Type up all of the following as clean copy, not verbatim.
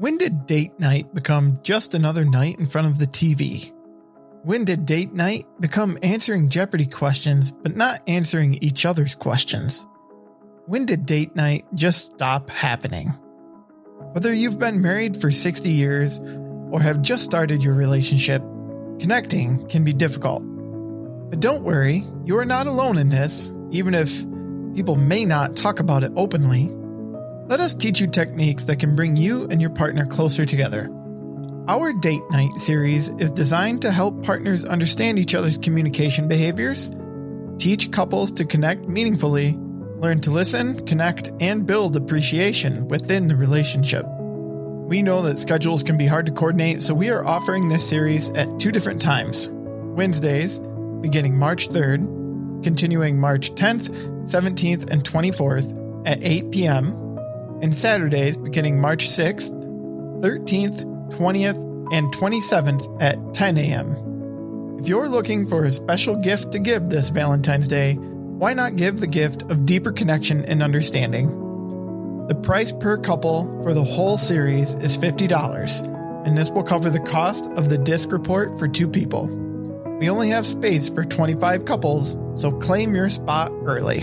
When did date night become just another night in front of the TV? When did date night become answering Jeopardy questions, but not answering each other's questions? When did date night just stop happening? Whether you've been married for 60 years or have just started your relationship, connecting can be difficult. But don't worry, you are not alone in this, even if people may not talk about it openly. Let us teach you techniques that can bring you and your partner closer together. Our Date Night series is designed to help partners understand each other's communication behaviors, teach couples to connect meaningfully, learn to listen, connect, and build appreciation within the relationship. We know that schedules can be hard to coordinate, so we are offering this series at 2 different times. Wednesdays, beginning March 3rd, continuing March 10th, 17th, and 24th at 8 p.m., and Saturdays beginning March 6th, 13th, 20th, and 27th at 10 a.m. If you're looking for a special gift to give this Valentine's Day, why not give the gift of deeper connection and understanding? The price per couple for the whole series is $50, and this will cover the cost of the disc report for 2 people. We only have space for 25 couples, so claim your spot early.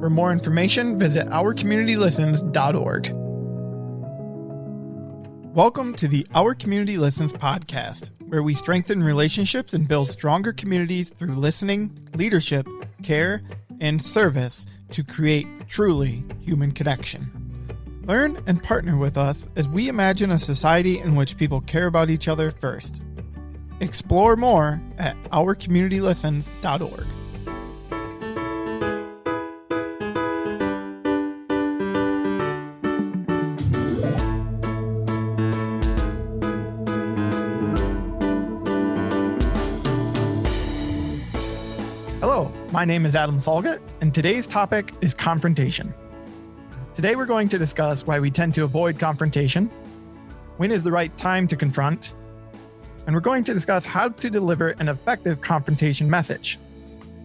For more information, visit ourcommunitylistens.org. Welcome to the Our Community Listens podcast, where we strengthen relationships and build stronger communities through listening, leadership, care, and service to create truly human connection. Learn and partner with us as we imagine a society in which people care about each other first. Explore more at ourcommunitylistens.org. Hello, my name is Adam Solgett, and today's topic is confrontation. Today we're going to discuss why we tend to avoid confrontation, when is the right time to confront, and we're going to discuss how to deliver an effective confrontation message,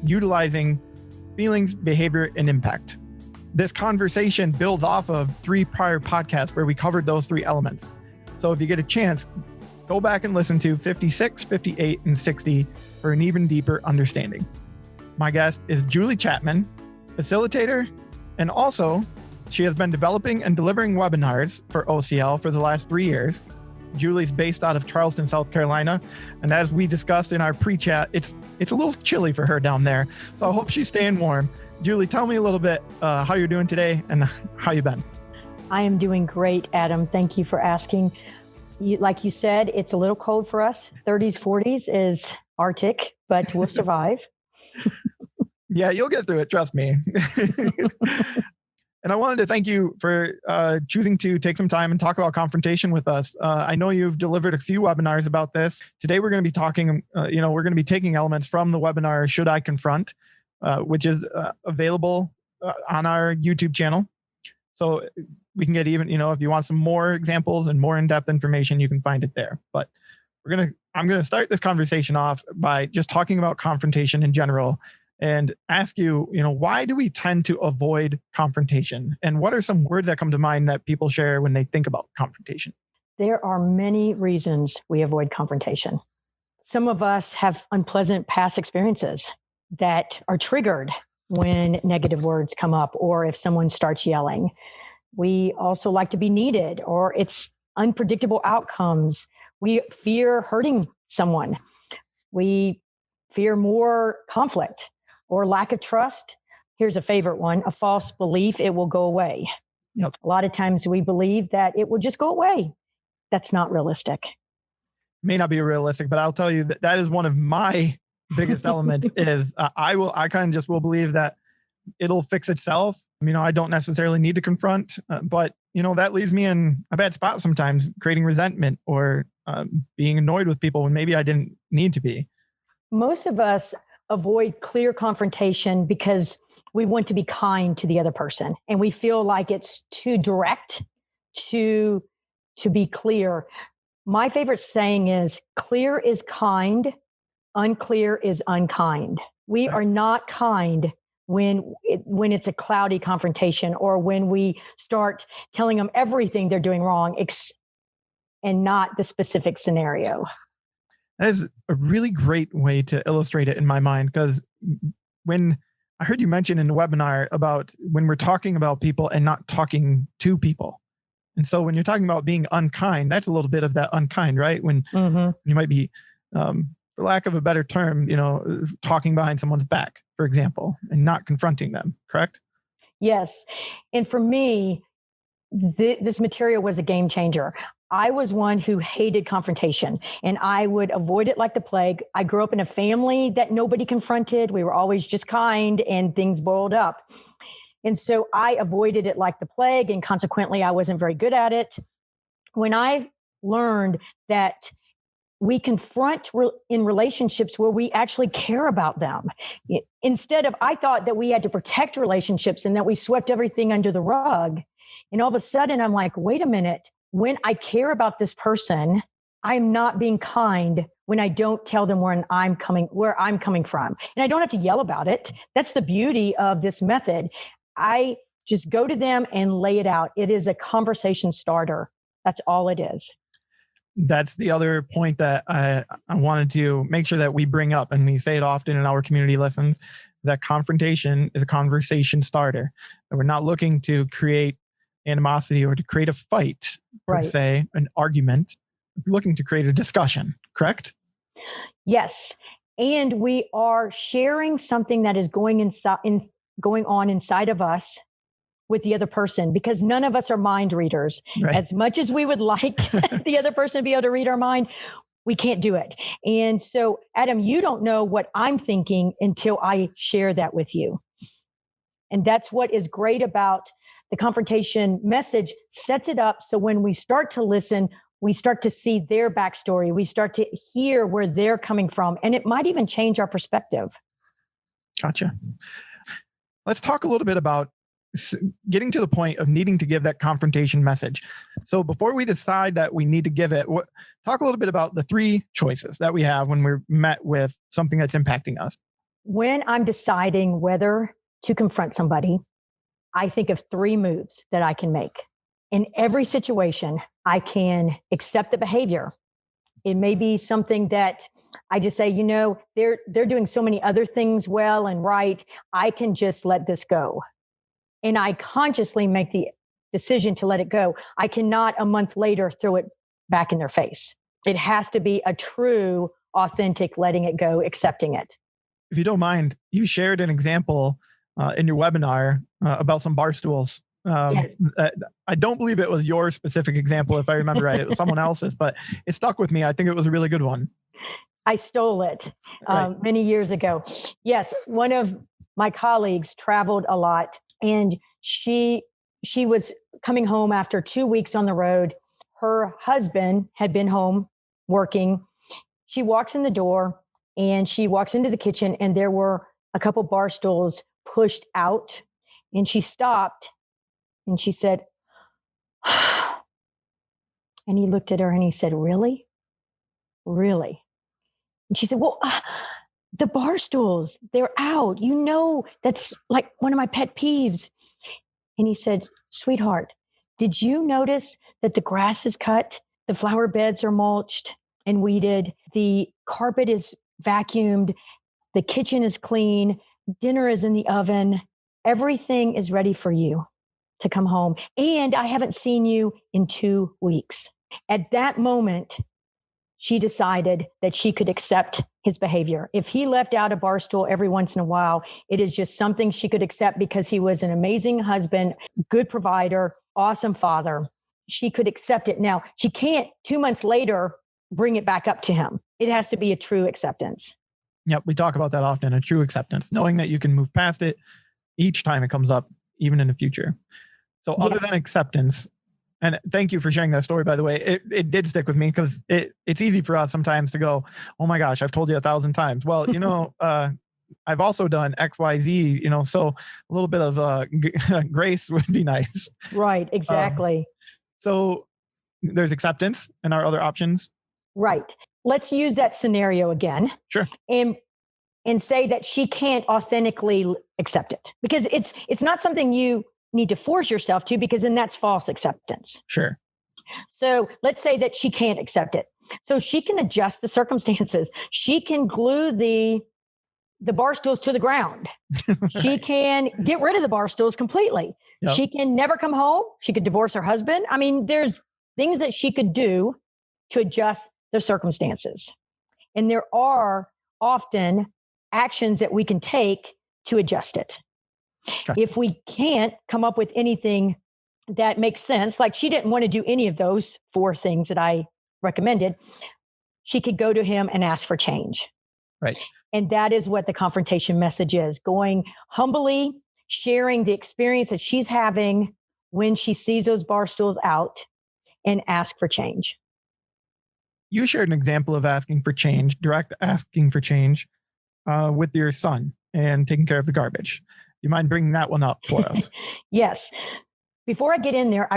utilizing feelings, behavior, and impact. This conversation builds off of 3 prior podcasts where we covered those 3 elements. So if you get a chance, go back and listen to 56, 58, and 60 for an even deeper understanding. My guest is Julie Chapman, facilitator, and also she has been developing and delivering webinars for OCL for the last 3 years. Julie's based out of Charleston, South Carolina, and as we discussed in our pre-chat, it's a little chilly for her down there, so I hope she's staying warm. Julie, tell me a little bit how you're doing today and how you've been. I am doing great, Adam. Thank you for asking. Like you said, it's a little cold for us. 30s, 40s is Arctic, but we'll survive. Yeah, you'll get through it. Trust me. And I wanted to thank you for choosing to take some time and talk about confrontation with us. I know you've delivered a few webinars about this. Today, we're going to be talking, we're going to be taking elements from the webinar, Should I Confront, which is available on our YouTube channel. So we can get even, if you want some more examples and more in-depth information, you can find it there. But I'm going to start this conversation off by just talking about confrontation in general and ask you, why do we tend to avoid confrontation? And what are some words that come to mind that people share when they think about confrontation? There are many reasons we avoid confrontation. Some of us have unpleasant past experiences that are triggered when negative words come up or if someone starts yelling. We also like to be needed, or it's unpredictable outcomes. We fear hurting someone. We fear more conflict or lack of trust. Here's a favorite one, a false belief it will go away. Yep. A lot of times we believe that it will just go away. That's not realistic. May not be realistic, but I'll tell you that is one of my biggest elements is I kind of just will believe that it'll fix itself. I don't necessarily need to confront, but that leaves me in a bad spot sometimes, creating resentment or being annoyed with people when maybe I didn't need to be. Most of us avoid clear confrontation because we want to be kind to the other person. And we feel like it's too direct to be clear. My favorite saying is, clear is kind, unclear is unkind. We are not kind when it's a cloudy confrontation or when we start telling them everything they're doing wrong, and not the specific scenario. That is a really great way to illustrate it in my mind, because when I heard you mention in the webinar about when we're talking about people and not talking to people. And so when you're talking about being unkind, that's a little bit of that unkind, right? When you might be, for lack of a better term, talking behind someone's back, for example, and not confronting them, correct? Yes. And for me, this material was a game changer. I was one who hated confrontation, and I would avoid it like the plague. I grew up in a family that nobody confronted. We were always just kind, and things boiled up. And so I avoided it like the plague, and consequently, I wasn't very good at it. When I learned that we confront in relationships where we actually care about them, instead of, I thought that we had to protect relationships and that we swept everything under the rug. And all of a sudden, I'm like, wait a minute. When I care about this person, I'm not being kind when I don't tell them where I'm coming from. And I don't have to yell about it. That's the beauty of this method. I just go to them and lay it out. It is a conversation starter. That's all it is. That's the other point that I wanted to make sure that we bring up, and we say it often in our community lessons, that confrontation is a conversation starter. And we're not looking to create animosity or to create a fight, per se, an argument. We're looking to create a discussion, correct? Yes. And we are sharing something that is going on inside of us with the other person, because none of us are mind readers. Right. As much as we would like the other person to be able to read our mind, we can't do it. And so, Adam, you don't know what I'm thinking until I share that with you. And that's what is great about the confrontation message. Sets it up so when we start to listen, we start to see their backstory. We start to hear where they're coming from, and it might even change our perspective. Gotcha. Let's talk a little bit about getting to the point of needing to give that confrontation message. So before we decide that we need to give it, talk a little bit about the three choices that we have when we're met with something that's impacting us. When I'm deciding whether to confront somebody, I think of three moves that I can make. In every situation, I can accept the behavior. It may be something that I just say, they're doing so many other things well and right. I can just let this go. And I consciously make the decision to let it go. I cannot a month later throw it back in their face. It has to be a true, authentic letting it go, accepting it. If you don't mind, you shared an example in your webinar about some bar stools. Yes. I don't believe it was your specific example, if I remember right. It was someone else's, but it stuck with me. I think it was a really good one. I stole it many years ago. Yes, one of my colleagues traveled a lot, and she was coming home after 2 weeks on the road. Her husband had been home working. She walks in the door, and she walks into the kitchen, and there were a couple bar stools pushed out, and she stopped. And she said, and he looked at her and he said, really? Really? And she said, well, the bar stools, they're out. That's like one of my pet peeves. And he said, sweetheart, did you notice that the grass is cut? The flower beds are mulched and weeded. The carpet is vacuumed. The kitchen is clean. Dinner is in the oven. Everything is ready for you to come home. And I haven't seen you in 2 weeks. At that moment, she decided that she could accept his behavior. If he left out a bar stool every once in a while, it is just something she could accept because he was an amazing husband, good provider, awesome father. She could accept it. Now, she can't 2 months later bring it back up to him. It has to be a true acceptance. Yep, we talk about that often, a true acceptance, knowing that you can move past it each time it comes up, even in the future. So other than acceptance, and thank you for sharing that story, by the way, it did stick with me because it's easy for us sometimes to go, oh my gosh, I've told you 1,000 times. Well, I've also done X, Y, Z, so a little bit of grace would be nice. Right, exactly. So there's acceptance and our other options. Right. Let's use that scenario again. Sure. And say that she can't authentically accept it because it's not something you need to force yourself to, because then that's false acceptance. Sure. So let's say that she can't accept it. So she can adjust the circumstances. She can glue the bar stools to the ground. Right. She can get rid of the bar stools completely. Yep. She can never come home. She could divorce her husband. I mean, there's things that she could do to adjust the circumstances. And there are often actions that we can take to adjust it. Okay. If we can't come up with anything that makes sense, like she didn't want to do any of those 4 things that I recommended, she could go to him and ask for change. Right. And that is what the confrontation message is, going humbly, sharing the experience that she's having when she sees those bar stools out, and ask for change. You shared an example of asking for change, direct asking for change with your son and taking care of the garbage. You mind bringing that one up for us? Yes. Before I get in there,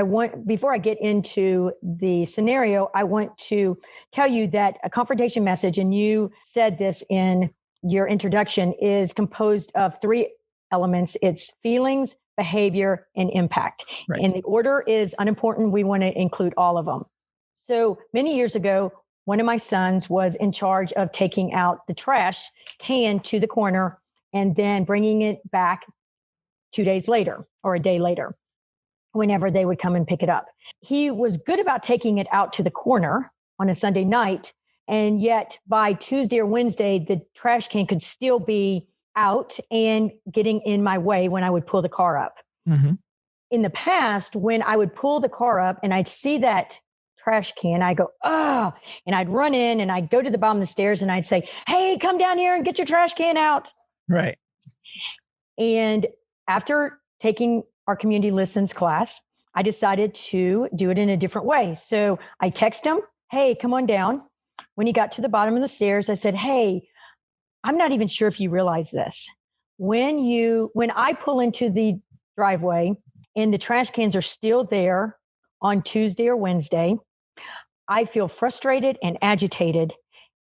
before I get into the scenario, I want to tell you that a confrontation message, and you said this in your introduction, is composed of 3 elements. It's feelings, behavior, and impact. Right. And the order is unimportant. We want to include all of them. So many years ago, one of my sons was in charge of taking out the trash can to the corner and then bringing it back 2 days later or a day later, whenever they would come and pick it up. He was good about taking it out to the corner on a Sunday night. And yet by Tuesday or Wednesday, the trash can could still be out and getting in my way when I would pull the car up. Mm-hmm. In the past, when I would pull the car up and I'd see that trash can, I go, oh, and I'd run in and I'd go to the bottom of the stairs and I'd say, hey, come down here and get your trash can out. Right. And after taking our community listens class, I decided to do it in a different way. So I text him, hey, come on down. When he got to the bottom of the stairs, I said, hey, I'm not even sure if you realize this. When I pull into the driveway and the trash cans are still there on Tuesday or Wednesday, I feel frustrated and agitated,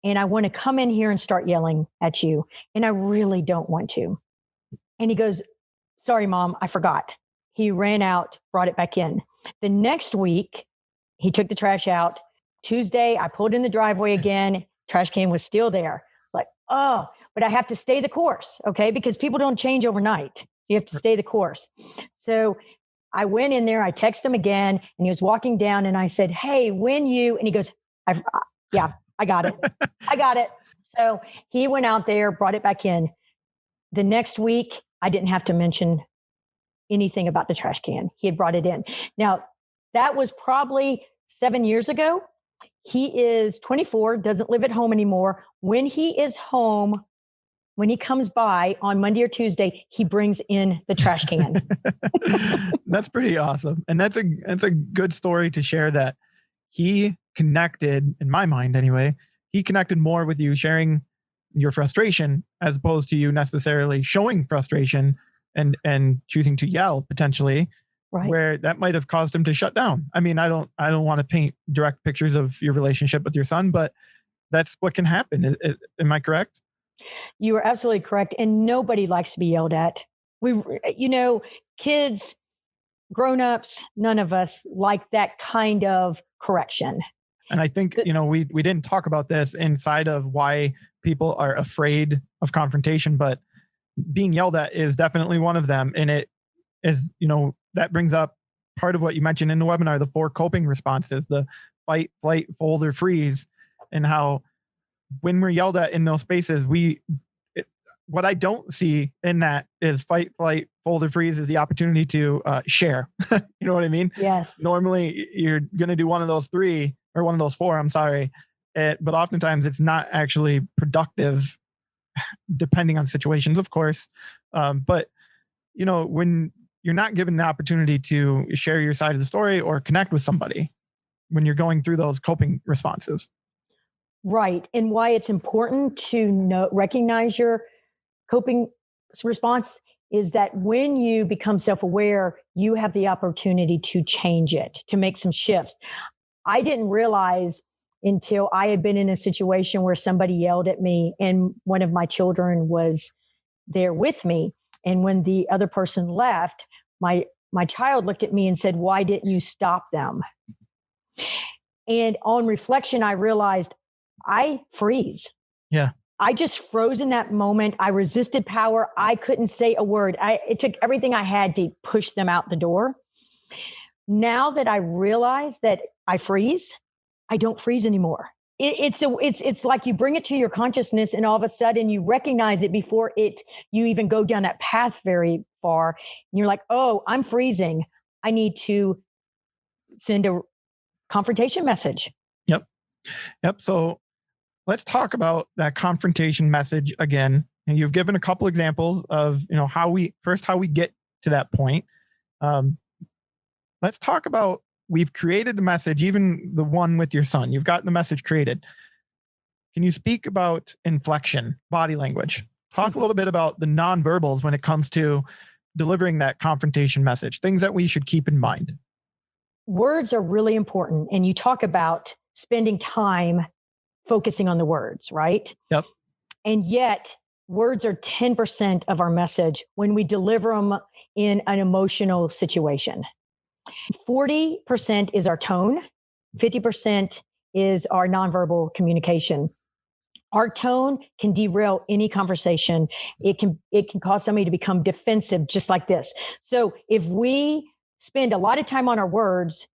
and I want to come in here and start yelling at you. And I really don't want to. And he goes, sorry, Mom, I forgot. He ran out, brought it back in. The next week, he took the trash out. Tuesday, I pulled in the driveway again. Trash can was still there. Like, oh, but I have to stay the course, okay? Because people don't change overnight. You have to stay the course. So I went in there, I texted him again, and he was walking down, and I said, hey, and he goes, yeah, I got it. I got it. So he went out there, brought it back in. The next week, I didn't have to mention anything about the trash can. He had brought it in. Now, that was probably 7 years ago. He is 24, doesn't live at home anymore. When he is home, when he comes by on Monday or Tuesday, he brings in the trash can. That's pretty awesome. And that's a good story to share, that he connected, in my mind anyway, he connected more with you sharing your frustration as opposed to you necessarily showing frustration and choosing to yell potentially, right, where that might have caused him to shut down. I mean, I don't want to paint direct pictures of your relationship with your son, but that's what can happen. Am I correct? You are absolutely correct. And nobody likes to be yelled at. Kids, grown-ups, none of us like that kind of correction. And I think, we didn't talk about this inside of why people are afraid of confrontation, but being yelled at is definitely one of them. And it is, that brings up part of what you mentioned in the webinar, the 4 coping responses, the fight, flight, fold, or freeze, and how when we're yelled at in those spaces, what I don't see in that is fight, flight, fold, or freeze is the opportunity to share. You know what I mean? Yes. Normally you're going to do one of those 3 or one of those 4, I'm sorry. But oftentimes it's not actually productive, depending on situations, of course. But when you're not given the opportunity to share your side of the story or connect with somebody when you're going through those coping responses. Right. And why it's important to recognize your coping response is that when you become self-aware, you have the opportunity to change it, to make some shifts. I didn't realize until I had been in a situation where somebody yelled at me and one of my children was there with me. And when the other person left, my child looked at me and said, why didn't you stop them? And on reflection, I realized I freeze. Yeah. I just froze in that moment. I resisted power. I couldn't say a word. It took everything I had to push them out the door. Now that I realize that I freeze, I don't freeze anymore. It's like you bring it to your consciousness, and all of a sudden you recognize it before you even go down that path very far. And you're like, oh, I'm freezing. I need to send a confrontation message. Yep. So let's talk about that confrontation message again. And you've given a couple examples of, how we get to that point. Let's talk about, we've created the message, even the one with your son. You've gotten the message created. Can you speak about inflection, body language? Talk a little bit about the nonverbals when it comes to delivering that confrontation message, things that we should keep in mind. Words are really important. And you talk about spending time focusing on the words, right? Yep. And yet, words are 10% of our message when we deliver them in an emotional situation. 40% is our tone, 50% is our nonverbal communication. Our tone can derail any conversation. It can cause somebody to become defensive, just like this. So if we spend a lot of time on our words,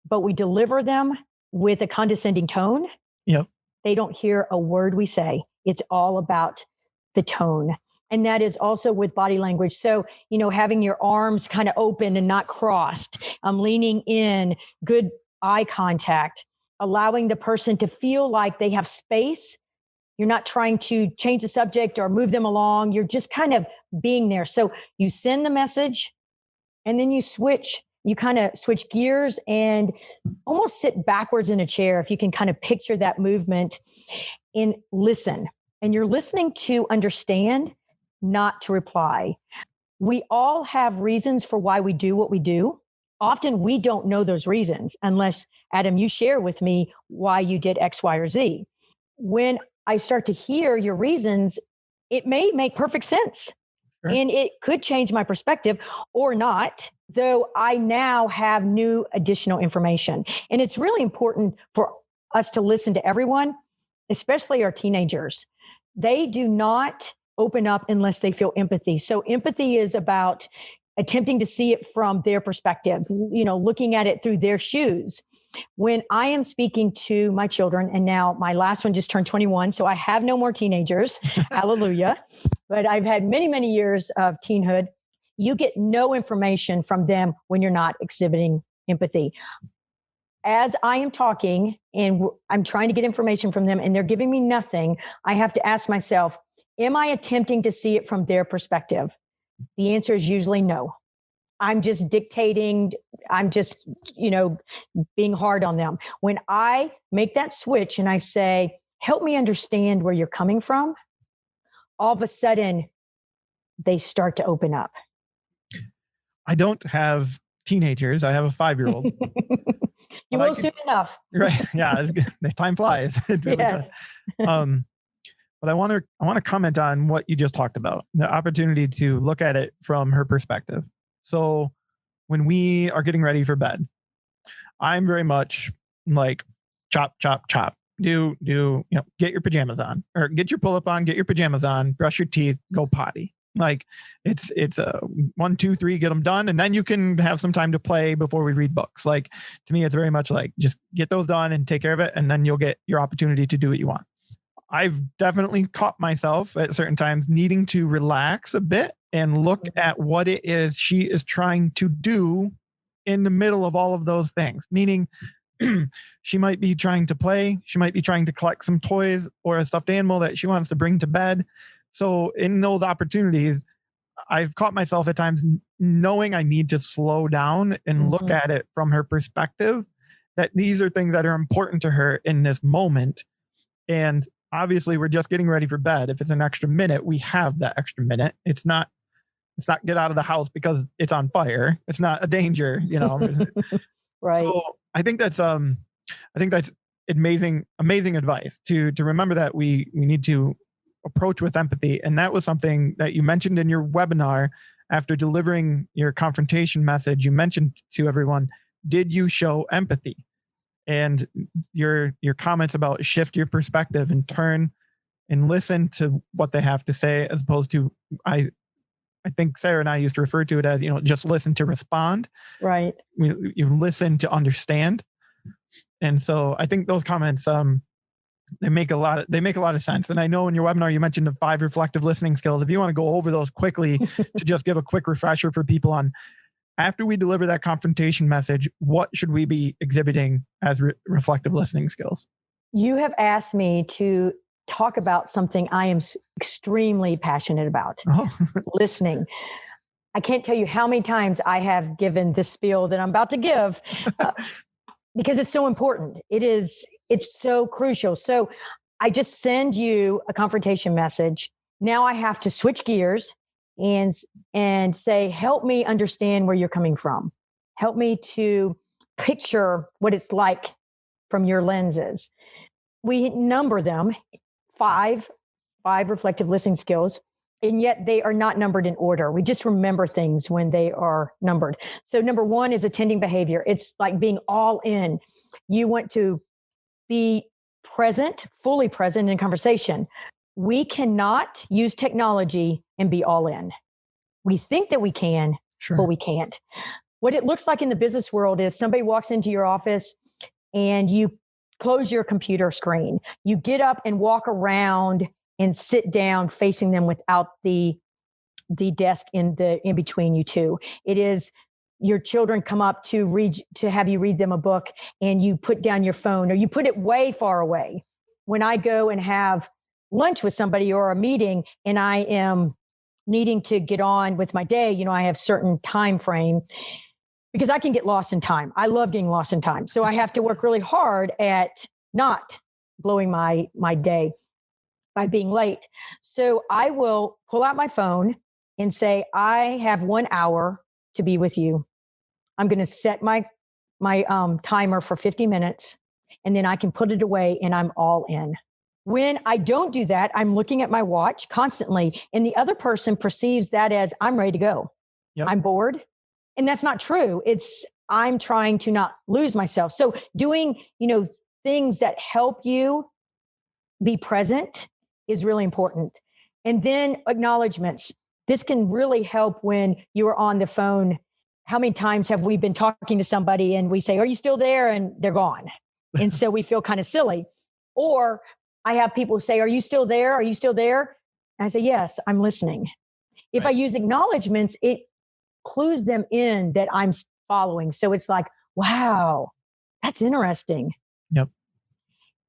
but we deliver them with a condescending tone, yep, they don't hear a word we say. It's all about the tone. And that is also with body language. So, having your arms kind of open and not crossed, leaning in, good eye contact, allowing the person to feel like they have space. You're not trying to change the subject or move them along. You're just kind of being there. So you send the message and then you switch. You kind of switch gears and almost sit backwards in a chair, if you can kind of picture that movement, and listen. And you're listening to understand, not to reply. We all have reasons for why we do what we do. Often we don't know those reasons unless, Adam, you share with me why you did X, Y, or Z. When I start to hear your reasons, it may make perfect sense. Sure. And it could change my perspective or not, though I now have new additional information. And it's really important for us to listen to everyone, especially our teenagers. They do not open up unless they feel empathy. So empathy is about attempting to see it from their perspective, looking at it through their shoes. When I am speaking to my children, and now my last one just turned 21, so I have no more teenagers, hallelujah, but I've had many, many years of teenhood. You get no information from them when you're not exhibiting empathy. As I am talking and I'm trying to get information from them and they're giving me nothing, I have to ask myself, am I attempting to see it from their perspective? The answer is usually no. I'm just dictating. I'm just, being hard on them. When I make that switch and I say, help me understand where you're coming from, all of a sudden they start to open up. I don't have teenagers. I have a 5-year-old. You will soon enough. Right. Yeah. Time flies. Really yes. But I want to comment on what you just talked about, the opportunity to look at it from her perspective. So when we are getting ready for bed, I'm very much like chop, chop, chop. Get your pajamas on, or get your pull-up on, get your pajamas on, brush your teeth, go potty. Like it's a 1, 2, 3, get them done. And then you can have some time to play before we read books. Like to me, it's very much like just get those done and take care of it. And then you'll get your opportunity to do what you want. I've definitely caught myself at certain times needing to relax a bit and look at what it is she is trying to do in the middle of all of those things. Meaning she might be trying to play. She might be trying to collect some toys or a stuffed animal that she wants to bring to bed. So in those opportunities, I've caught myself at times knowing I need to slow down and look at it from her perspective, that these are things that are important to her in this moment. And obviously we're just getting ready for bed. If it's an extra minute, we have that extra minute. It's not get out of the house because it's on fire. It's not a danger, Right. So I think that's amazing advice to remember that we need to approach with empathy. And that was something that you mentioned in your webinar after delivering your confrontation message. You mentioned to everyone, did you show empathy? And your comments about shift your perspective and turn and listen to what they have to say, as opposed to, I think Sarah and I used to refer to it as, just listen to respond. Right. You listen to understand. And so I think those comments, they make a lot of sense. And I know in your webinar, you mentioned the 5 reflective listening skills. If you want to go over those quickly to just give a quick refresher for people on, after we deliver that confrontation message, what should we be exhibiting as reflective listening skills? You have asked me to talk about something I am extremely passionate about, listening. I can't tell you how many times I have given this spiel that I'm about to give because it's so important. It's so crucial. So I just send you a confrontation message. Now I have to switch gears and say, help me understand where you're coming from. Help me to picture what it's like from your lenses. We number them, five reflective listening skills, and yet they are not numbered in order. We just remember things when they are numbered. So number 1 is attending behavior. It's like being all in. You want to be present, fully present in conversation. We cannot use technology and be all in. We think that we can, sure, but we can't. What it looks like in the business world is somebody walks into your office and you close your computer screen. You get up and walk around and sit down facing them without the desk in between you two. It is your children come up to have you read them a book and you put down your phone or you put it way far away. When I go and have lunch with somebody or a meeting and I am needing to get on with my day, I have certain time frame because I can get lost in time. I love getting lost in time. So I have to work really hard at not blowing my day by being late. So I will pull out my phone and say, I have 1 hour to be with you. I'm going to set my timer for 50 minutes and then I can put it away and I'm all in. When I don't do that, I'm looking at my watch constantly and the other person perceives that as I'm ready to go. Yep. I'm bored. And that's not true. I'm trying to not lose myself. So doing, things that help you be present is really important. And then acknowledgments. This can really help when you are on the phone. How many times have we been talking to somebody and we say, are you still there? And they're gone. And so we feel kind of silly. Or I have people say, are you still there? Are you still there? And I say, yes, I'm listening. If I use acknowledgments, it clues them in that I'm following. So it's like, wow, that's interesting. Yep.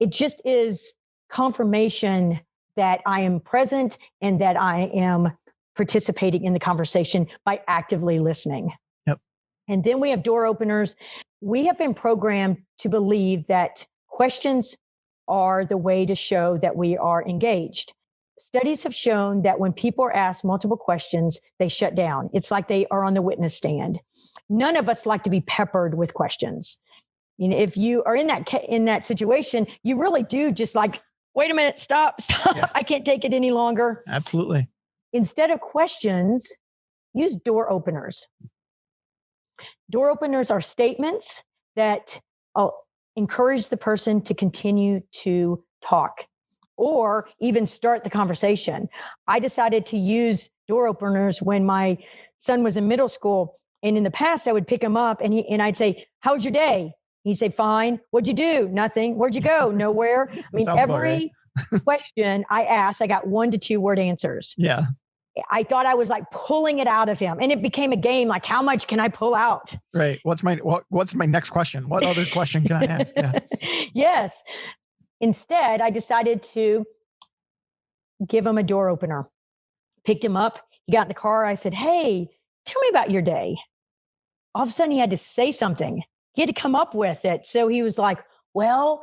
It just is confirmation that I am present and that I am participating in the conversation by actively listening. Yep. And then we have door openers. We have been programmed to believe that questions are the way to show that we are engaged. Studies have shown that when people are asked multiple questions, they shut down. It's like they are on the witness stand. None of us like to be peppered with questions. If you are in that situation, you really do just like, wait a minute, stop. Yeah. I can't take it any longer. Absolutely. Instead of questions, use door openers. Door openers are statements that encourage the person to continue to talk or even start the conversation. I decided to use door openers when my son was in middle school. And in the past, I would pick him up and I'd say, how was your day? He'd say, fine. What'd you do? Nothing. Where'd you go? Nowhere. I mean, every question I asked, I got 1 to 2 word answers. Yeah. I thought I was like pulling it out of him. And it became a game. Like, how much can I pull out? Right. What's my next question? What other question can I ask? Yeah. Yes. Instead, I decided to give him a door opener. Picked him up. He got in the car. I said, hey, tell me about your day. All of a sudden, he had to say something. He had to come up with it. So he was like, well,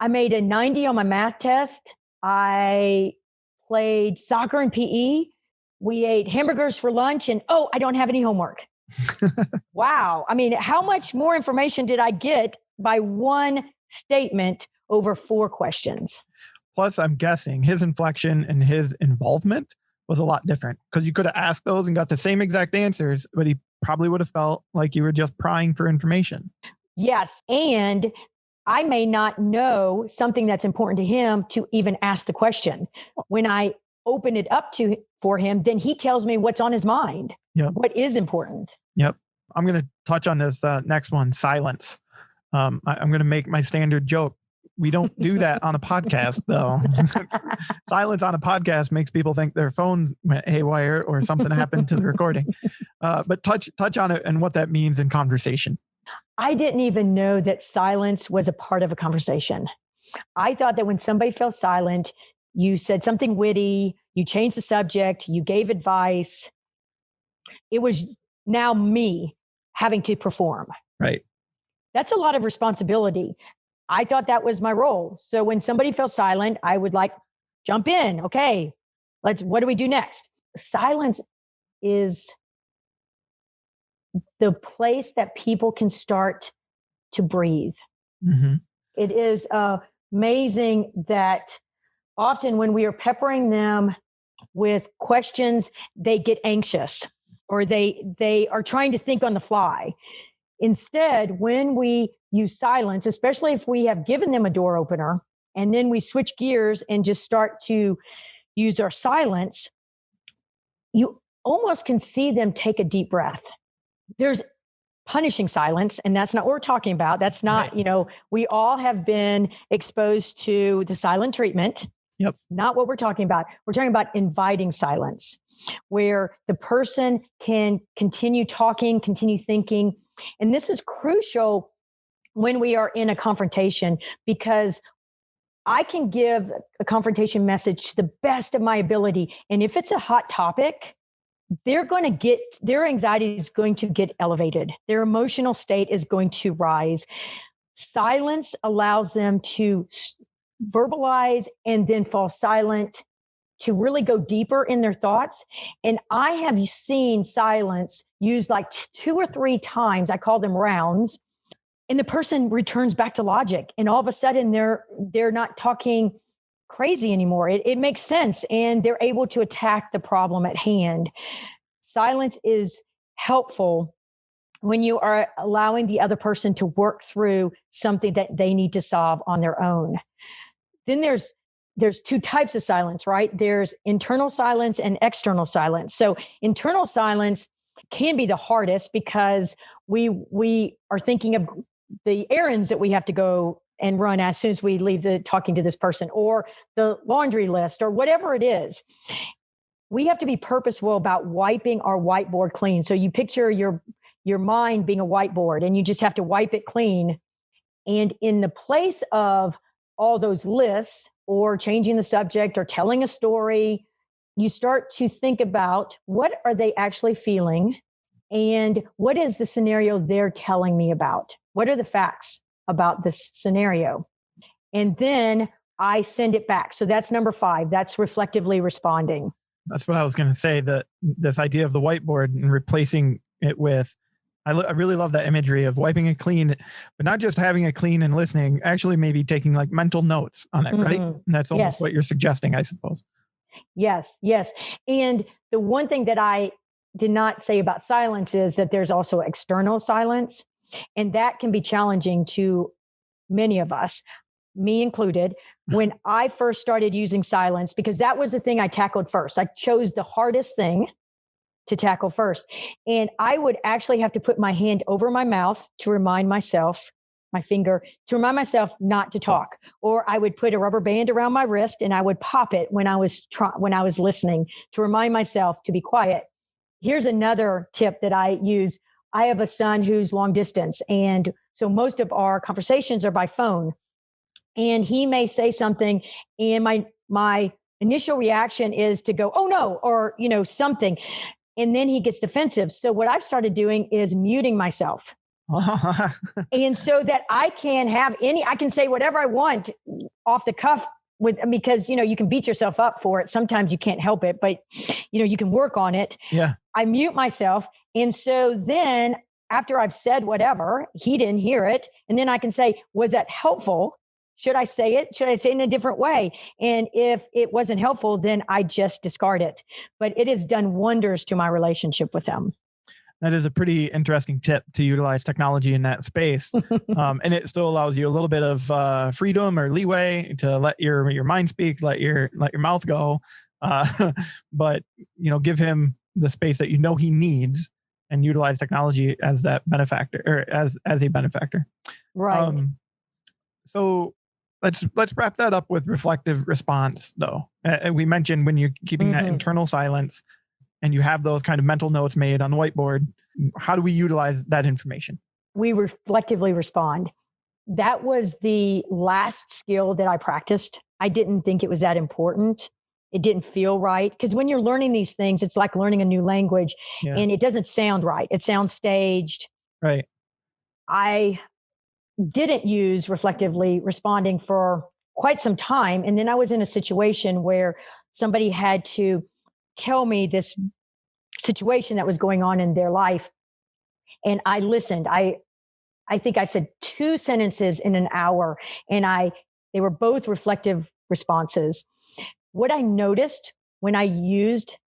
I made a 90 on my math test. I played soccer and PE. We ate hamburgers for lunch. And I don't have any homework. Wow. I mean, how much more information did I get by one statement over 4 questions? Plus, I'm guessing his inflection and his involvement was a lot different because you could have asked those and got the same exact answers, but he probably would have felt like you were just prying for information. Yes. And I may not know something that's important to him to even ask the question. When I open it up for him, then he tells me what's on his mind, what is important. Yep. I'm going to touch on this next one, silence. I'm going to make my standard joke. We don't do that on a podcast, though. Silence on a podcast makes people think their phone went haywire or something happened to the recording. But touch on it and what that means in conversation. I didn't even know that silence was a part of a conversation. I thought that when somebody fell silent, you said something witty, you changed the subject, you gave advice. It was now me having to perform. Right. That's a lot of responsibility. I thought that was my role. So when somebody fell silent, I would jump in. Okay, what do we do next? Silence is the place that people can start to breathe. Mm-hmm. It is amazing that often when we are peppering them with questions, they get anxious or they are trying to think on the fly. Instead, when we use silence, especially if we have given them a door opener, and then we switch gears and just start to use our silence, you almost can see them take a deep breath. There's punishing silence, and that's not what we're talking about. That's not, right. We all have been exposed to the silent treatment. Yep. Not what we're talking about. We're talking about inviting silence, where the person can continue talking, continue thinking. And this is crucial when we are in a confrontation, because I can give a confrontation message to the best of my ability. And if it's a hot topic, their anxiety is going to get elevated. Their emotional state is going to rise. Silence allows them to verbalize and then fall silent, to really go deeper in their thoughts. And I have seen silence used 2 or 3 times. I call them rounds. And the person returns back to logic. And all of a sudden they're not talking crazy anymore. It makes sense. And they're able to attack the problem at hand. Silence is helpful when you are allowing the other person to work through something that they need to solve on their own. Then there's 2 types of silence, right? There's internal silence and external silence. So internal silence can be the hardest because we are thinking of the errands that we have to go and run as soon as we leave talking to this person, or the laundry list, or whatever it is. We have to be purposeful about wiping our whiteboard clean. So you picture your mind being a whiteboard, and you just have to wipe it clean. And in the place of all those lists, or changing the subject, or telling a story, you start to think about, what are they actually feeling? And what is the scenario they're telling me about? What are the facts about this scenario? And then I send it back. So that's number 5. That's reflectively responding. That's what I was going to say, that this idea of the whiteboard and replacing it with, I really love that imagery of wiping it clean, but not just having it clean and listening, actually maybe taking mental notes on it, right? And that's almost what you're suggesting, I suppose. Yes. And the one thing that I did not say about silence is that there's also external silence. And that can be challenging to many of us, me included, when I first started using silence, because that was the thing I tackled first. I chose the hardest thing to tackle first. And I would actually have to put my hand over my mouth to remind myself, my finger, to remind myself not to talk. Or I would put a rubber band around my wrist and I would pop it when I was listening, to remind myself to be quiet. Here's another tip that I use. I have a son who's long distance, and so most of our conversations are by phone. And he may say something, and my initial reaction is to go, "Oh no," or something. And then he gets defensive. So what I've started doing is muting myself. And so that I can say whatever I want off the cuff, because you can beat yourself up for it. Sometimes you can't help it, but you can work on it. Yeah. I mute myself. And so then after I've said whatever, he didn't hear it. And then I can say, was that helpful? Should I say it? Should I say it in a different way? And if it wasn't helpful, then I just discard it. But it has done wonders to my relationship with them. That is a pretty interesting tip to utilize technology in that space. And it still allows you a little bit of freedom or leeway to let your mind speak, let your mouth go. But give him the space that he needs, and utilize technology as that benefactor, or as a benefactor. Right. So let's wrap that up with reflective response, though. We mentioned when you're keeping that internal silence and you have those kind of mental notes made on the whiteboard, how do we utilize that information? We reflectively respond. That was the last skill that I practiced. I didn't think it was that important. It didn't feel right. Because when you're learning these things, it's like learning a new language, and it doesn't sound right. It sounds staged. Right. I didn't use reflectively responding for quite some time. And then I was in a situation where somebody had to tell me this situation that was going on in their life. And I listened. I think I said 2 sentences in an hour, and they were both reflective responses. What I noticed when I used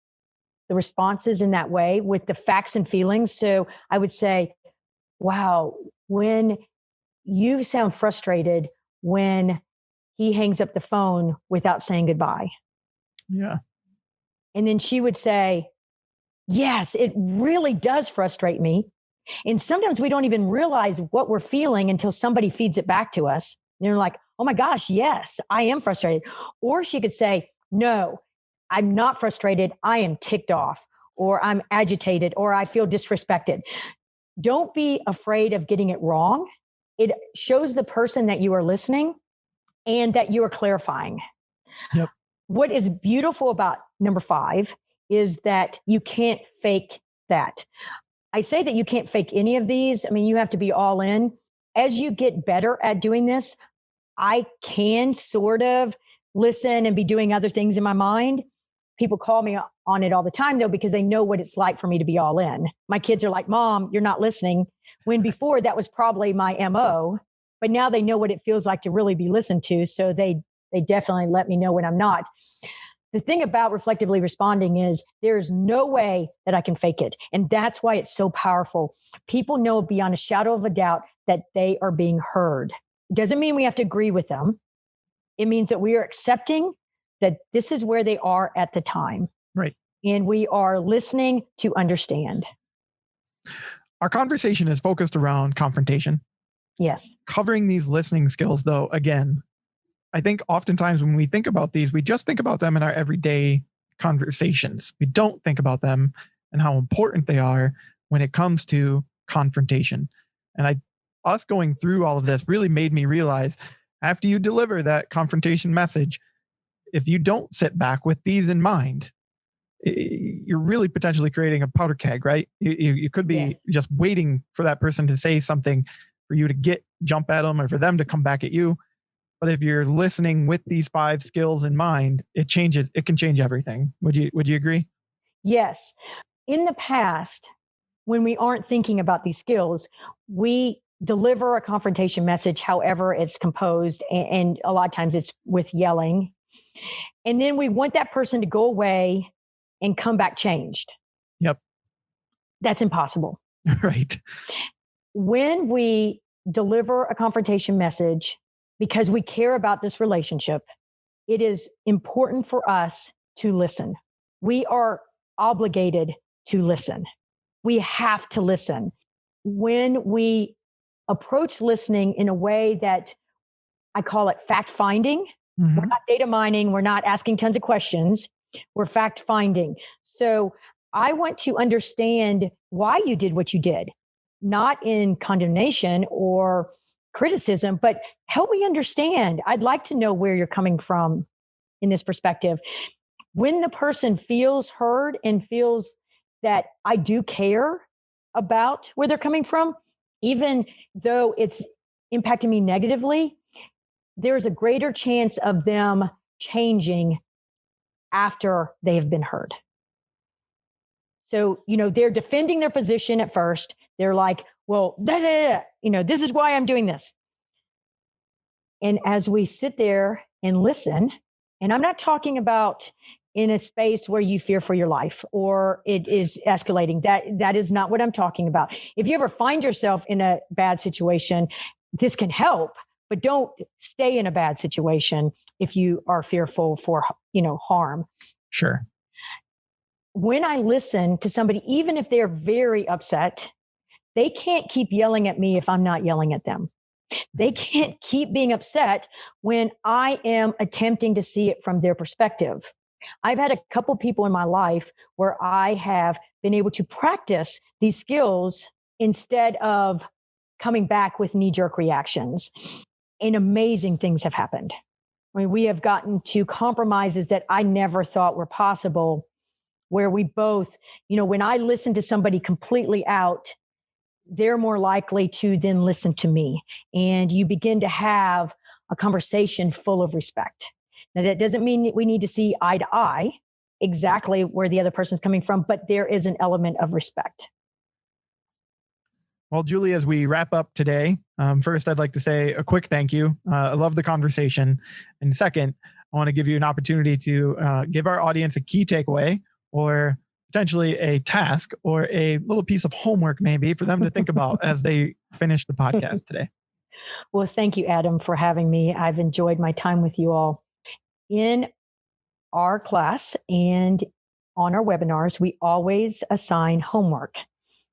the responses in that way with the facts and feelings. So I would say, wow, when you sound frustrated when he hangs up the phone without saying goodbye. Yeah. And then she would say, yes, it really does frustrate me. And sometimes we don't even realize what we're feeling until somebody feeds it back to us. And they're like, oh my gosh, yes, I am frustrated. Or she could say, no, I'm not frustrated. I am ticked off, or I'm agitated, or I feel disrespected. Don't be afraid of getting it wrong. It shows the person that you are listening and that you are clarifying. Yep. What is beautiful about number 5 is that you can't fake that. I say that you can't fake any of these. I mean, you have to be all in. As you get better at doing this, I can sort of listen and be doing other things in my mind. People call me on it all the time, though, because they know what it's like for me to be all in. My kids are like, Mom, you're not listening. When before that was probably my MO, but now they know what it feels like to really be listened to. So they definitely let me know when I'm not. The thing about reflectively responding is there's no way that I can fake it. And that's why it's so powerful. People know beyond a shadow of a doubt that they are being heard. It doesn't mean we have to agree with them. It means that we are accepting that this is where they are at the time. Right. And we are listening to understand. Our conversation is focused around confrontation. Yes. Covering these listening skills, though, again, I think oftentimes when we think about these, we just think about them in our everyday conversations. We don't think about them and how important they are when it comes to confrontation. And us going through all of this really made me realize, after you deliver that confrontation message, if you don't sit back with these in mind, you're really potentially creating a powder keg, right? You could be just waiting for that person to say something for you to jump at them, or for them to come back at you. But if you're listening with these 5 skills in mind, it can change everything. Would you agree? Yes. In the past, when we aren't thinking about these skills, we deliver a confrontation message, however it's composed, and a lot of times it's with yelling. And then we want that person to go away and come back changed. Yep. That's impossible. Right. When we deliver a confrontation message, because we care about this relationship, it is important for us to listen. We are obligated to listen. We have to listen. When we approach listening in a way that I call it fact finding, we're not data mining, we're not asking tons of questions, we're fact finding. So I want to understand why you did what you did, not in condemnation or criticism, but help me understand. I'd like to know where you're coming from in this perspective. When the person feels heard and feels that I do care about where they're coming from, even though it's impacting me negatively, there's a greater chance of them changing after they have been heard. So, they're defending their position at first. They're like, well, this is why I'm doing this. And as we sit there and listen, and I'm not talking about in a space where you fear for your life or it is escalating. That is not what I'm talking about. If you ever find yourself in a bad situation, this can help, but don't stay in a bad situation if you are fearful for, harm. Sure. When I listen to somebody, even if they're very upset, they can't keep yelling at me if I'm not yelling at them. They can't keep being upset when I am attempting to see it from their perspective. I've had a couple people in my life where I have been able to practice these skills instead of coming back with knee-jerk reactions. And amazing things have happened. I mean, we have gotten to compromises that I never thought were possible, where we both, when I listen to somebody completely out, they're more likely to then listen to me. And you begin to have a conversation full of respect. Now, that doesn't mean that we need to see eye to eye exactly where the other person's coming from, but there is an element of respect. Well, Julie, as we wrap up today, first, I'd like to say a quick thank you. I love the conversation. And second, I want to give you an opportunity to give our audience a key takeaway or potentially a task or a little piece of homework maybe for them to think about as they finish the podcast today. Well, thank you, Adam, for having me. I've enjoyed my time with you all. In our class and on our webinars, we always assign homework.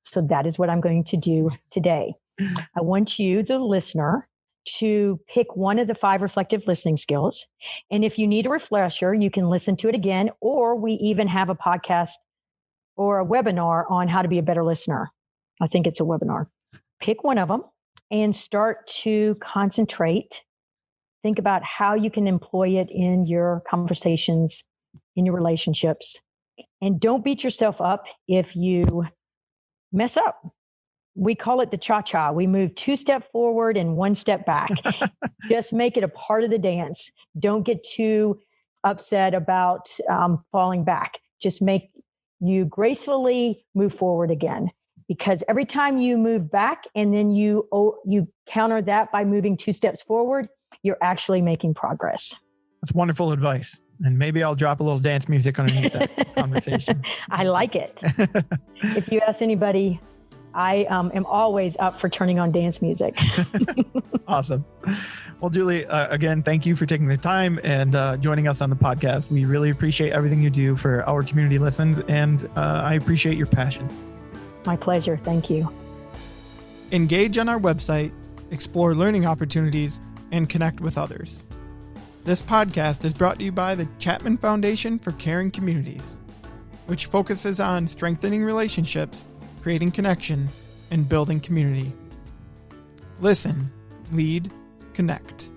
So that is what I'm going to do today. I want you, the listener, to pick one of the 5 reflective listening skills. And if you need a refresher, you can listen to it again, or we even have a podcast or a webinar on how to be a better listener. I think it's a webinar. Pick one of them and start to concentrate. Think about how you can employ it in your conversations, in your relationships. And don't beat yourself up if you mess up. We call it the cha-cha. We move 2 steps forward and 1 step back. Just make it a part of the dance. Don't get too upset about falling back. Just make you gracefully move forward again. Because every time you move back and then you counter that by moving 2 steps forward, you're actually making progress. That's wonderful advice. And maybe I'll drop a little dance music underneath that conversation. I like it. If you ask anybody, I am always up for turning on dance music. Awesome. Well, Julie, again, thank you for taking the time and joining us on the podcast. We really appreciate everything you do for our community listens, and I appreciate your passion. My pleasure. Thank you. Engage on our website, explore learning opportunities, and connect with others. This podcast is brought to you by the Chapman Foundation for Caring Communities, which focuses on strengthening relationships, creating connection, and building community. Listen, lead, connect.